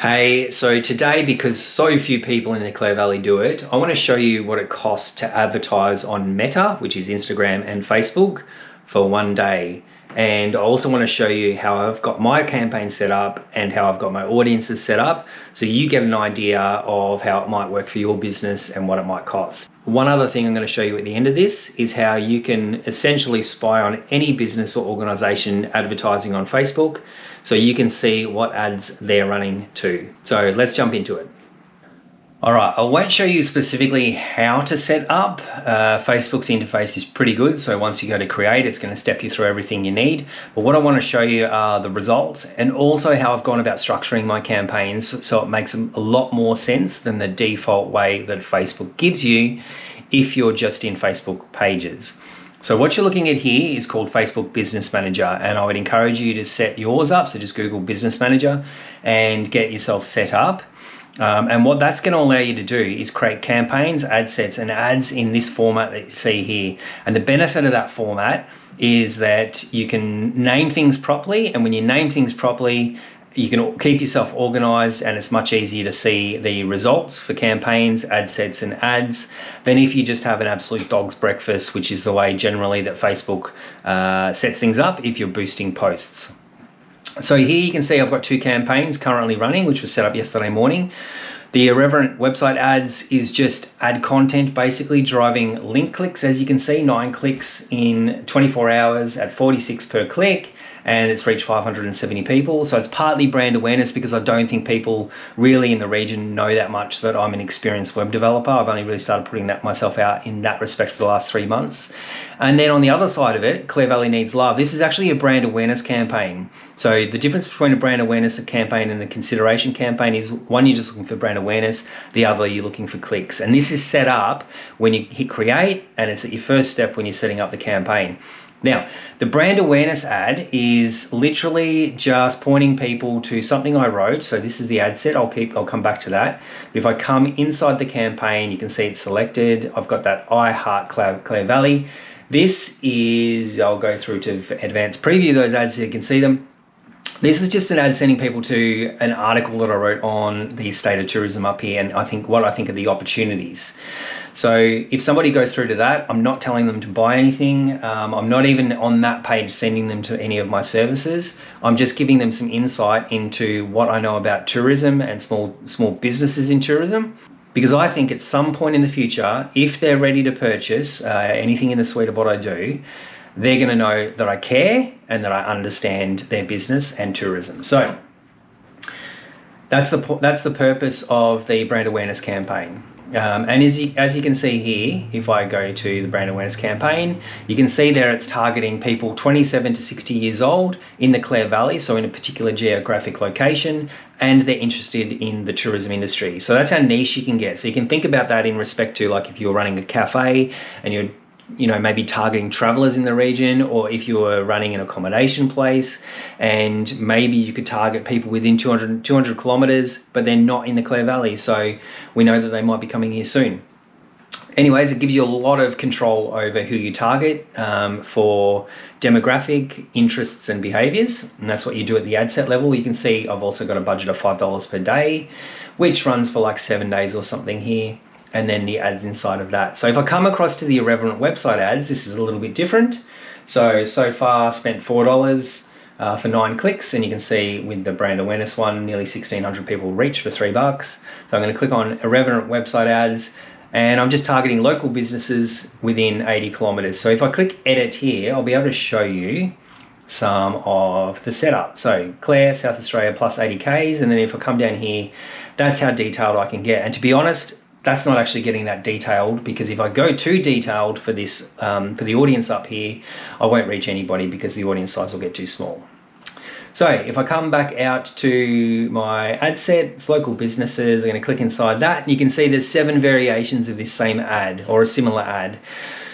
Hey, so today, because so few people in the Clare Valley do it, I want to show you what it costs to advertise on Meta, which is Instagram and Facebook, for one day. And I also want to show you how I've got my campaign set up and how I've got my audiences set up, so you get an idea of how it might work for your business and what it might cost. One other thing I'm going to show you at the end of this is how you can essentially spy on any business or organization advertising on Facebook, so you can see what ads they're running too. So let's jump into it. All right, I won't show you specifically how to set up. Facebook's interface is pretty good. So once you go to create, it's going to step you through everything you need. But what I want to show you are the results and also how I've gone about structuring my campaigns, so it makes a lot more sense than the default way that Facebook gives you if you're just in Facebook pages. So what you're looking at here is called Facebook Business Manager, and I would encourage you to set yours up. So just Google Business Manager and get yourself set up. And what that's going to allow you to do is create campaigns, ad sets, and ads in this format that you see here. And the benefit of that format is that you can name things properly, and when you name things properly, you can keep yourself organized, and it's much easier to see the results for campaigns, ad sets, and ads than if you just have an absolute dog's breakfast, which is the way generally that Facebook sets things up if you're boosting posts. So here you can see I've got two campaigns currently running, which was set up yesterday morning. The irreverent website ads is just ad content, basically driving link clicks. As you can see, 9 clicks in 24 hours at 46 per click, and it's reached 570 people. So it's partly brand awareness, because I don't think people really in the region know that much that I'm an experienced web developer. I've only really started putting that myself out in that respect for the last 3 months. And then on the other side of it, Clare Valley Needs Love. This is actually a brand awareness campaign. So the difference between a brand awareness campaign and a consideration campaign is, one, you're just looking for brand awareness, the other, you're looking for clicks. And this is set up when you hit create, and it's at your first step when you're setting up the campaign. Now, the brand awareness ad is literally just pointing people to something I wrote. So this is the ad set. I'll come back to that. But if I come inside the campaign, you can see it's selected. I've got that I Heart Clare Valley. This is, I'll go through to advanced preview those ads so you can see them. This is just an ad sending people to an article that I wrote on the state of tourism up here, and what I think are the opportunities. So if somebody goes through to that, I'm not telling them to buy anything. I'm not even on that page sending them to any of my services. I'm just giving them some insight into what I know about tourism and small businesses in tourism. Because I think at some point in the future, if they're ready to purchase anything in the suite of what I do, they're going to know that I care and that I understand their business and tourism. So that's the purpose of the brand awareness campaign. And as you can see here, if I go to the brand awareness campaign, you can see there it's targeting people 27 to 60 years old in the Clare Valley, so in a particular geographic location, and they're interested in the tourism industry. So that's how niche you can get. So you can think about that in respect to, like, if you're running a cafe and you're maybe targeting travelers in the region, or if you were running an accommodation place and maybe you could target people within 200 kilometers, but they're not in the Clare Valley. So we know that they might be coming here soon. Anyways, it gives you a lot of control over who you target for demographic interests and behaviors. And that's what you do at the ad set level. You can see I've also got a budget of $5 per day, which runs for like 7 days or something here. And then the ads inside of that. So if I come across to the irreverent website ads, this is a little bit different. So far spent $4 for 9 clicks, and you can see with the brand awareness one, nearly 1,600 people reached for $3. So I'm going to click on irreverent website ads, and I'm just targeting local businesses within 80 kilometers. So if I click edit here, I'll be able to show you some of the setup. So Clare, South Australia, plus 80 Ks, and then if I come down here, that's how detailed I can get. And to be honest, that's not actually getting that detailed, because if I go too detailed for this, for the audience up here, I won't reach anybody because the audience size will get too small. So if I come back out to my ad set, it's local businesses. I'm going to click inside that, and you can see there's 7 variations of this same ad or a similar ad.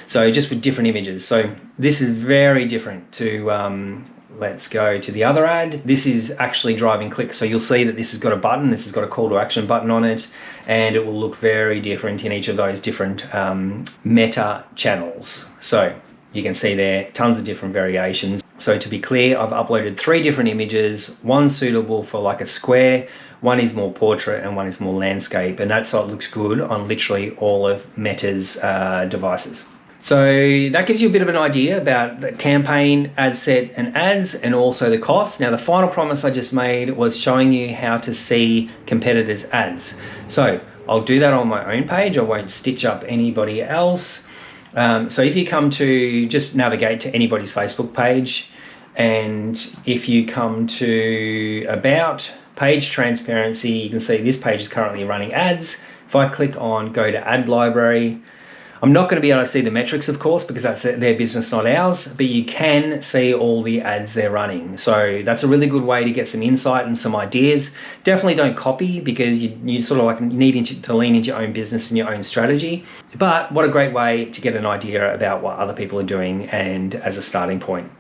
So just with different images. So this is very different to, let's go to the other ad. This is actually driving clicks. So you'll see that this has got a button, this has got a call to action button on it, and it will look very different in each of those different meta channels. So you can see there tons of different variations. So to be clear, I've uploaded 3 different images, one suitable for like a square, one is more portrait, and one is more landscape. And that site looks good on literally all of Meta's devices. So that gives you a bit of an idea about the campaign, ad set, and ads, and also the cost. Now, the final promise I just made was showing you how to see competitors' ads. So I'll do that on my own page. I won't stitch up anybody else. So if you come to, just navigate to anybody's Facebook page, and if you come to About, Page Transparency, you can see this page is currently running ads. If I click on Go to Ad Library, I'm not going to be able to see the metrics, of course, because that's their business, not ours, but you can see all the ads they're running. So that's a really good way to get some insight and some ideas. Definitely don't copy, because you sort of like need to lean into your own business and your own strategy. But what a great way to get an idea about what other people are doing, and as a starting point.